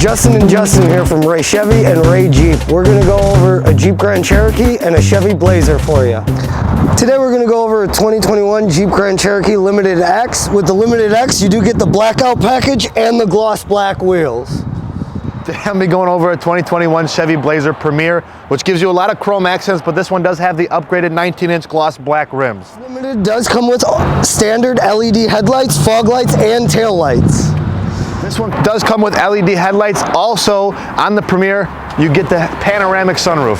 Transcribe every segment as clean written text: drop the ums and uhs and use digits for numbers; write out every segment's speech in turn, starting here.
Justin and Justin here from Ray Chevy and Ray Jeep. We're going to go over a Jeep Grand Cherokee and a Chevy Blazer for you. Today we're going to go over a 2021 Jeep Grand Cherokee Limited X. With the Limited X, you do get the blackout package and the gloss black wheels. Today I'm going to be going over a 2021 Chevy Blazer Premier, which gives you a lot of chrome accents, but this one does have the upgraded 19-inch gloss black rims. Limited does come with standard LED headlights, fog lights, and tail lights. This one does come with LED headlights. Also, on the Premier, you get the panoramic sunroof.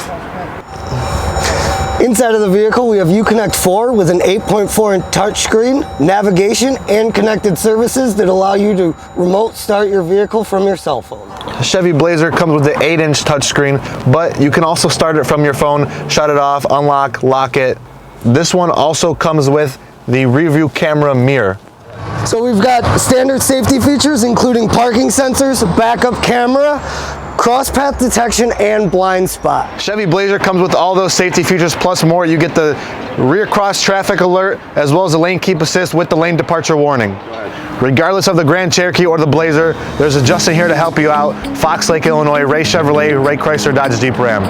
Inside of the vehicle, we have Uconnect 4 with an 8.4-inch touchscreen, navigation, and connected services that allow you to remote start your vehicle from your cell phone. The Chevy Blazer comes with the 8-inch touchscreen, but you can also start it from your phone, shut it off, unlock, lock it. This one also comes with the rear view camera mirror. So we've got standard safety features including parking sensors, backup camera, cross path detection, and blind spot. Chevy Blazer comes with all those safety features plus more. You get the rear cross traffic alert as well as the lane keep assist with the lane departure warning. Regardless of the Grand Cherokee or the Blazer, there's a Justin here to help you out. Fox Lake, Illinois, Ray Chevrolet, Ray Chrysler, Dodge, Jeep, Ram.